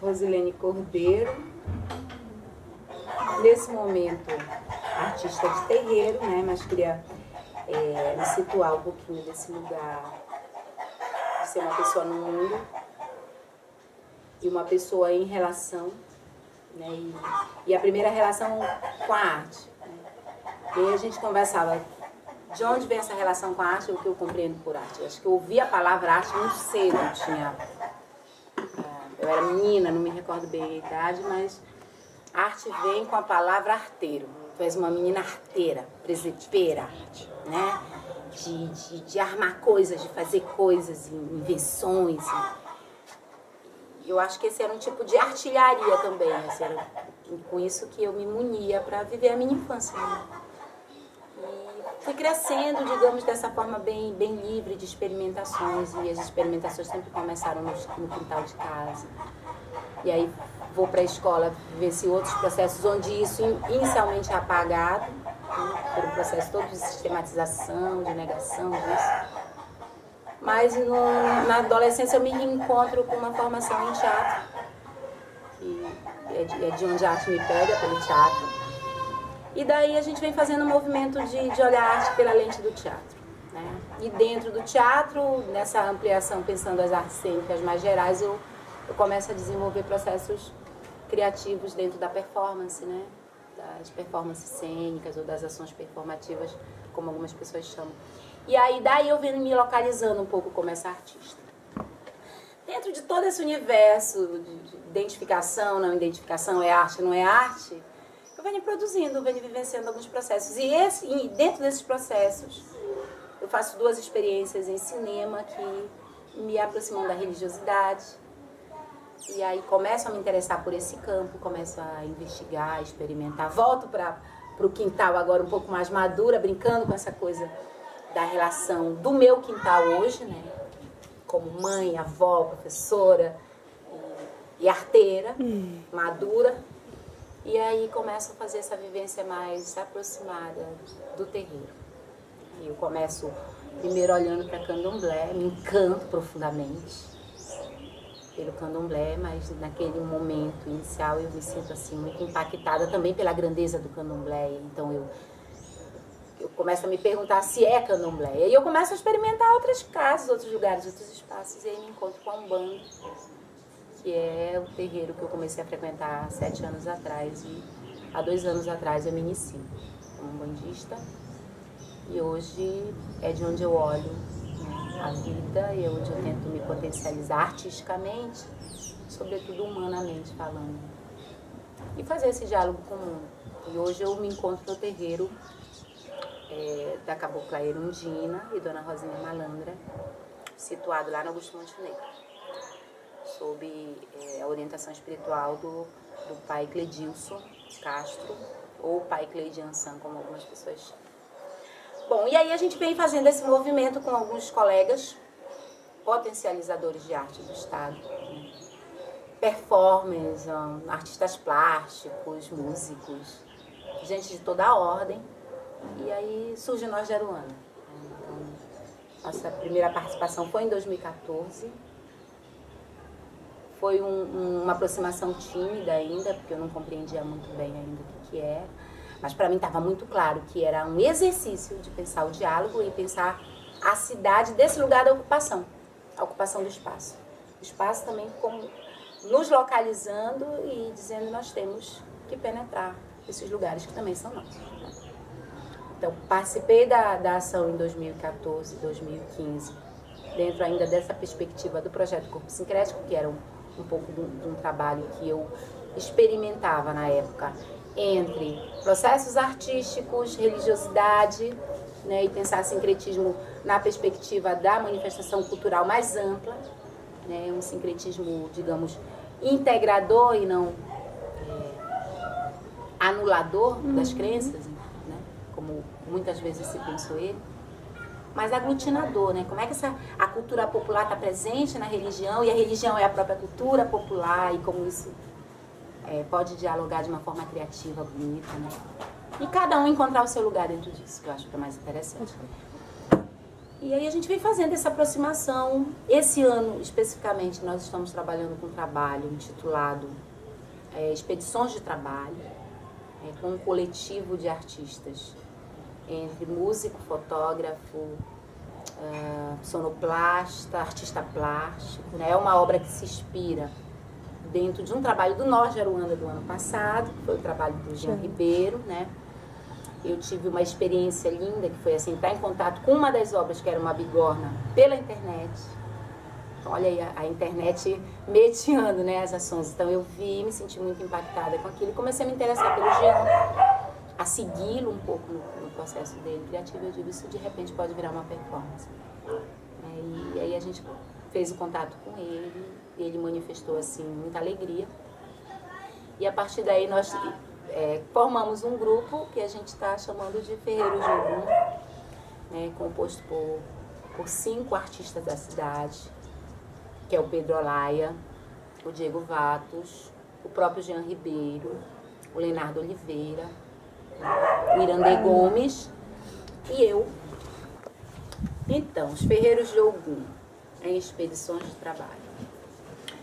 Rosilene Cordeiro, nesse momento artista de terreiro, né? Mas queria me situar um pouquinho desse lugar de ser uma pessoa no mundo e uma pessoa em relação, né? E a primeira relação com a arte. Né? E aí a gente conversava de onde vem essa relação com a arte, o que eu compreendo por arte. Eu acho que eu ouvi a palavra arte muito cedo, eu era menina, não me recordo bem a idade, mas arte vem com a palavra arteiro. Tu és uma menina arteira, presepeira, né? De armar coisas, de fazer coisas, invenções. Eu acho que esse era um tipo de artilharia também. Era com isso que eu me munia para viver a minha infância. Né? E fui crescendo, digamos, dessa forma bem livre de experimentações. E as experimentações sempre começaram no quintal de casa. E aí vou para a escola, vivencio outros processos onde isso inicialmente é apagado, né, por um processo todo de sistematização, de negação disso. Mas na adolescência eu me reencontro com uma formação em teatro, que é de onde a arte me pega, pelo teatro. E daí a gente vem fazendo um movimento de olhar a arte pela lente do teatro. Né? E dentro do teatro, nessa ampliação, pensando as artes cênicas mais gerais, eu começo a desenvolver processos criativos dentro da performance, né? Das performances cênicas ou das ações performativas, como algumas pessoas chamam. E aí daí eu venho me localizando um pouco como essa artista. Dentro de todo esse universo de identificação, não identificação, é arte, não é arte, eu venho produzindo, eu venho vivenciando alguns processos. E dentro desses processos, eu faço 2 experiências em cinema que me aproximam da religiosidade. E aí começo a me interessar por esse campo, começo a investigar, experimentar. Volto para o quintal agora um pouco mais madura, brincando com essa coisa da relação do meu quintal hoje, né? Como mãe, avó, professora e arteira, madura. E aí começo a fazer essa vivência mais aproximada do terreiro. E eu começo primeiro olhando para candomblé, me encanto profundamente pelo candomblé, mas naquele momento inicial eu me sinto assim muito impactada também pela grandeza do candomblé. Então eu começo a me perguntar se é candomblé. E aí eu começo a experimentar outras casas, outros lugares, outros espaços, e aí me encontro com a Umbanda, que é o terreiro que eu comecei a frequentar há 7 anos atrás, e há 2 anos atrás eu me inicio como umbandista, e hoje é de onde eu olho, né, a vida, e é onde eu tento me potencializar artisticamente, sobretudo humanamente falando, e fazer esse diálogo comum. E hoje eu me encontro no terreiro da Cabocla Erundina e Dona Rosinha Malandra, situado lá no Augusto Montenegro, sob a orientação espiritual do pai Cledilson Castro, ou pai Cleidiansan, como algumas pessoas chamam. Bom, e aí a gente vem fazendo esse movimento com alguns colegas potencializadores de arte do Estado, né? Performers, artistas plásticos, músicos, gente de toda a ordem. E aí surge Nós de Aruana. Então, nossa primeira participação foi em 2014. Foi uma aproximação tímida ainda, porque eu não compreendia muito bem ainda o que era. Mas para mim estava muito claro que era um exercício de pensar o diálogo e pensar a cidade desse lugar da ocupação. A ocupação do espaço. O espaço também como nos localizando e dizendo que nós temos que penetrar esses lugares que também são nossos. Então, participei da ação em 2014, 2015, dentro ainda dessa perspectiva do projeto Corpo Sincrético, que era um pouco de um trabalho que eu experimentava na época entre processos artísticos, religiosidade, né, e pensar sincretismo na perspectiva da manifestação cultural mais ampla, né, um sincretismo, digamos, integrador e não anulador das crenças, né, como muitas vezes se pensou ele, mas aglutinador, né? Como é que a cultura popular está presente na religião e a religião é a própria cultura popular e como isso pode dialogar de uma forma criativa, bonita, né? E cada um encontrar o seu lugar dentro disso, que eu acho que é mais interessante. E aí a gente vem fazendo essa aproximação. Esse ano, especificamente, nós estamos trabalhando com um trabalho intitulado Expedições de Trabalho, com um coletivo de artistas, entre músico, fotógrafo, sonoplasta, artista plástico. Né? É uma obra que se inspira dentro de um trabalho do Nós de Aruanda do ano passado, que foi o trabalho do Jean Ribeiro, né? Eu tive uma experiência linda, que foi assim, entrar em contato com uma das obras, que era uma bigorna, pela internet. Então, olha aí, a internet mediando, né, as ações. Então, eu vi, me senti muito impactada com aquilo e comecei a me interessar pelo Jean, a segui-lo um pouco no processo dele criativo. Eu digo, isso de repente pode virar uma performance. E aí a gente fez o contato com ele, e ele manifestou, assim, muita alegria. E a partir daí nós formamos um grupo que a gente está chamando de Ferreiros de Ogum, né, composto por 5 artistas da cidade, que é o Pedro Olaia, o Diego Vatos, o próprio Jean Ribeiro, o Leonardo Oliveira, o Irandê Gomes e eu. Então, os Ferreiros de Ogum em expedições de trabalho.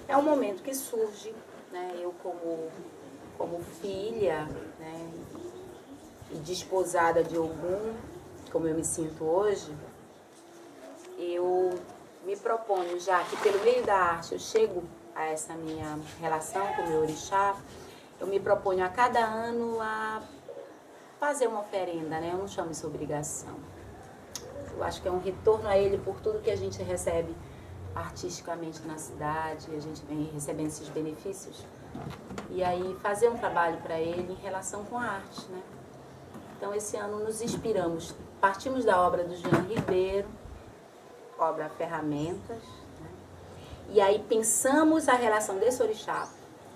É um momento que surge, né, eu como filha, né, e desposada de Ogum, como eu me sinto hoje, eu me proponho, já que pelo meio da arte eu chego a essa minha relação com o meu orixá, eu me proponho a cada ano a fazer uma oferenda, né? Eu não chamo isso obrigação. Eu acho que é um retorno a ele por tudo que a gente recebe artisticamente na cidade, a gente vem recebendo esses benefícios. E aí fazer um trabalho para ele em relação com a arte, né? Então esse ano nos inspiramos, partimos da obra do Jean Ribeiro, obra Ferramentas, né? E aí pensamos a relação desse orixá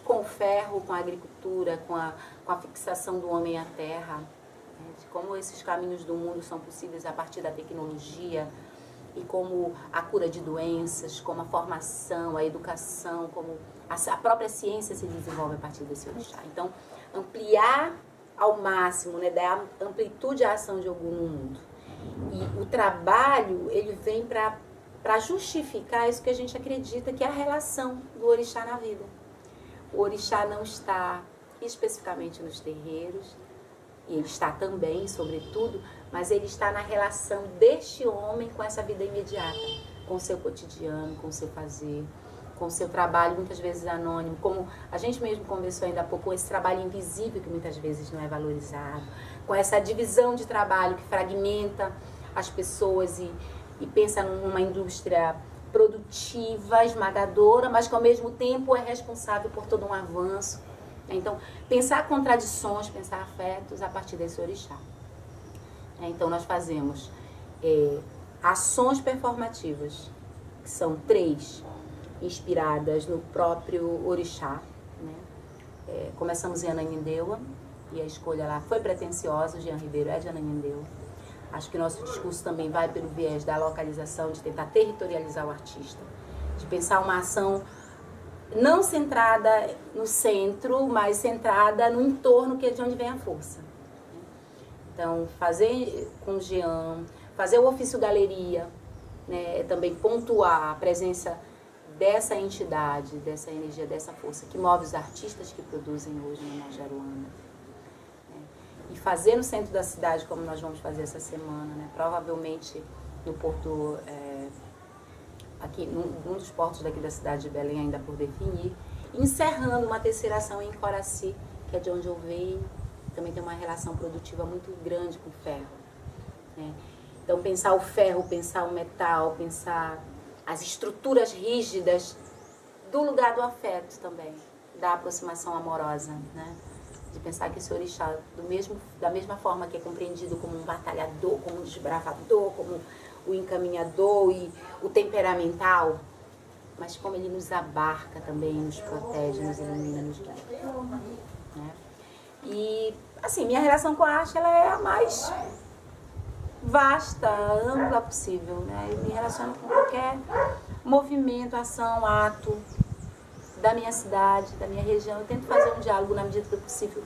com o ferro, com a agricultura, com a fixação do homem à terra, né? De como esses caminhos do mundo são possíveis a partir da tecnologia, e como a cura de doenças, como a formação, a educação, como a própria ciência se desenvolve a partir desse orixá. Então, ampliar ao máximo, né, dar amplitude à ação de Ogum no mundo. E o trabalho, ele vem para justificar isso que a gente acredita, que é a relação do orixá na vida. O orixá não está especificamente nos terreiros, e ele está também, sobretudo, mas ele está na relação deste homem com essa vida imediata, com o seu cotidiano, com o seu fazer, com o seu trabalho, muitas vezes anônimo, como a gente mesmo conversou ainda há pouco, com esse trabalho invisível que muitas vezes não é valorizado, com essa divisão de trabalho que fragmenta as pessoas e pensa numa indústria produtiva, esmagadora, mas que ao mesmo tempo é responsável por todo um avanço. Então, pensar contradições, pensar afetos a partir desse orixá. Então, nós fazemos ações performativas, que são 3, inspiradas no próprio orixá. Né? Começamos em Ananindeua, e a escolha lá foi pretensiosa, o Jean Ribeiro é de Ananindeua. Acho que nosso discurso também vai pelo viés da localização, de tentar territorializar o artista, de pensar uma ação não centrada no centro, mas centrada no entorno, que é de onde vem a força. Então, fazer com o Jean, fazer o ofício galeria, né, também pontuar a presença dessa entidade, dessa energia, dessa força que move os artistas que produzem hoje no Nós de Aruanda. E fazer no centro da cidade, como nós vamos fazer essa semana, né, provavelmente no porto... aqui num dos portos daqui da cidade de Belém, ainda por definir, encerrando uma terceira ação em Coraci, que é de onde eu venho, também tem uma relação produtiva muito grande com o ferro. Né? Então, pensar o ferro, pensar o metal, pensar as estruturas rígidas do lugar do afeto também, da aproximação amorosa, né? De pensar que esse orixá, da mesma forma que é compreendido como um batalhador, como um desbravador, como o encaminhador e o temperamental, mas como ele nos abarca também, nos protege, nos ilumina, nos guia. Né? E, assim, minha relação com a arte, ela é a mais vasta, ampla possível, né? Eu me relaciono com qualquer movimento, ação, ato da minha cidade, da minha região. Eu tento fazer um diálogo na medida do possível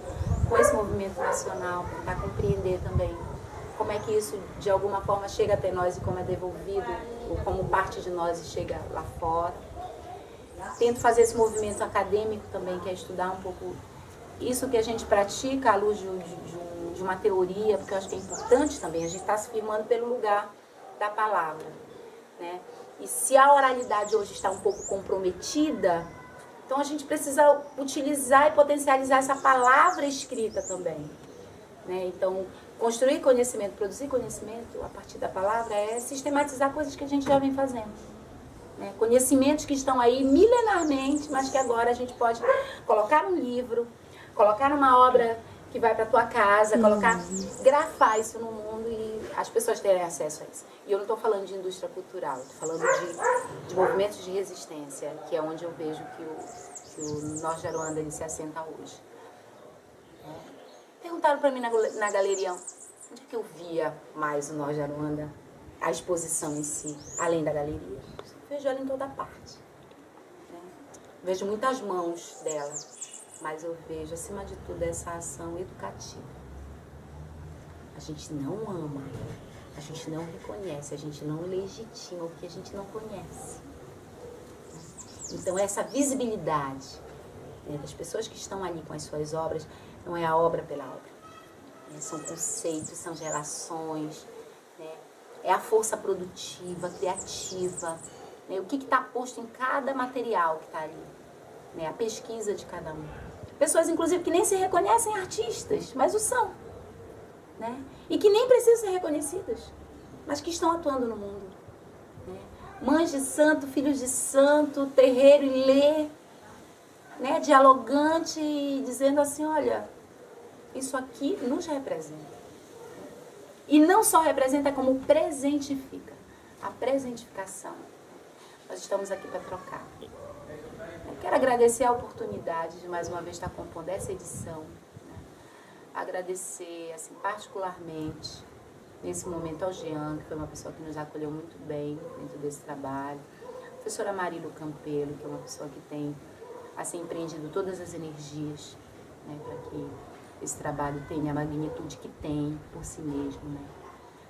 com esse movimento nacional, para tentar compreender também como é que isso de alguma forma chega até nós e como é devolvido, ou como parte de nós e chega lá fora. Tento fazer esse movimento acadêmico também, que é estudar um pouco isso que a gente pratica à luz de uma teoria, porque eu acho que é importante também, a gente está se firmando pelo lugar da palavra, né? E se a oralidade hoje está um pouco comprometida, então a gente precisa utilizar e potencializar essa palavra escrita também, né? Então, construir conhecimento, produzir conhecimento a partir da palavra é sistematizar coisas que a gente já vem fazendo, né? Conhecimentos que estão aí milenarmente, mas que agora a gente pode colocar num livro, colocar numa obra que vai para tua casa, grafar isso no mundo e as pessoas terem acesso a isso. E eu não estou falando de indústria cultural, estou falando de movimentos de resistência, que é onde eu vejo que o Nós de Aruanda ele se assenta hoje. Perguntaram para mim na galeria onde é que eu via mais o Nós de Aruanda, a exposição em si, além da galeria. Eu vejo ela em toda parte, né? Vejo muitas mãos dela, mas eu vejo, acima de tudo, essa ação educativa. A gente não ama, a gente não reconhece, a gente não legitima o que a gente não conhece. Então, essa visibilidade, né, das pessoas que estão ali com as suas obras, não é a obra pela obra. Né? São conceitos, são gerações, né? É a força produtiva, criativa, né? O que está posto em cada material que está ali, né? A pesquisa de cada um. Pessoas, inclusive, que nem se reconhecem artistas, mas o são, né? E que nem precisam ser reconhecidas, mas que estão atuando no mundo, né? Mães de santo, filhos de santo, terreiro e lê, né? Dialogante e dizendo assim, olha, isso aqui nos representa. E não só representa, como presentifica. A presentificação. Nós estamos aqui para trocar. Eu quero agradecer a oportunidade de mais uma vez estar compondo essa edição, né? Agradecer, assim, particularmente, nesse momento ao Jean, que foi uma pessoa que nos acolheu muito bem dentro desse trabalho. A professora Marilo Campelo, que é uma pessoa que tem, assim, empreendido todas as energias, né, para que esse trabalho tenha a magnitude que tem por si mesmo, né?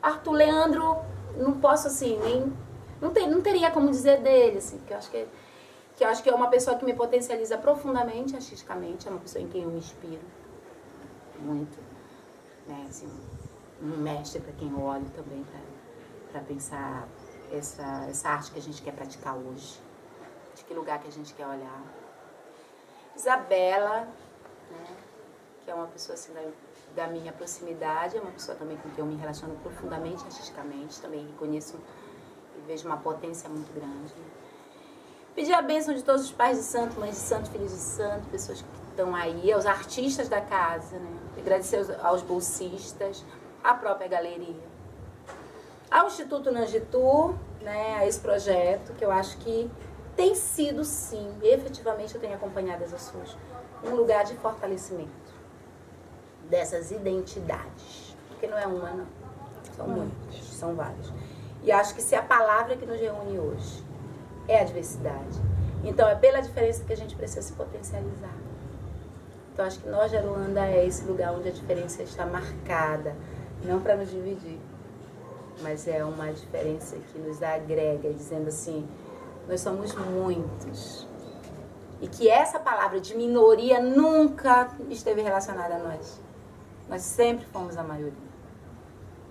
Arthur Leandro, não posso, assim, nem... Não teria como dizer dele, assim, porque eu acho que é uma pessoa que me potencializa profundamente, artisticamente, é uma pessoa em quem eu me inspiro muito, né, assim, um mestre para quem eu olho também, para pensar essa arte que a gente quer praticar hoje, de que lugar que a gente quer olhar. Isabela, né, que é uma pessoa assim, da minha proximidade, é uma pessoa também com quem eu me relaciono profundamente artisticamente, também conheço e vejo uma potência muito grande. Pedir a bênção de todos os pais de santo, mães de santo, filhos de santo, pessoas que estão aí, aos artistas da casa, né? Agradecer aos bolsistas, à própria galeria, ao Instituto Nanjitu, né? A esse projeto, que eu acho que tem sido, sim, efetivamente eu tenho acompanhado as ações, um lugar de fortalecimento dessas identidades. Porque não é uma, não. São muitas, são várias. E acho que se a palavra que nos reúne hoje é a diversidade, então é pela diferença que a gente precisa se potencializar. Então acho que Nós de Aruanda é esse lugar onde a diferença está marcada, não para nos dividir, mas é uma diferença que nos agrega, dizendo assim, nós somos muitos. E que essa palavra de minoria nunca esteve relacionada a nós. Nós sempre fomos a maioria.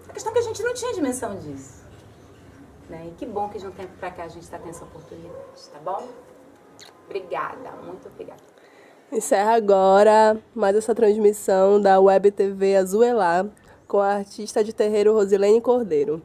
A questão é que a gente não tinha dimensão disso, né? E que bom que de um tempo para cá a gente está tendo essa oportunidade, tá bom? Obrigada, muito obrigada. Encerra agora mais essa transmissão da Web TV Azuelá com a artista de terreiro Rosilene Cordeiro.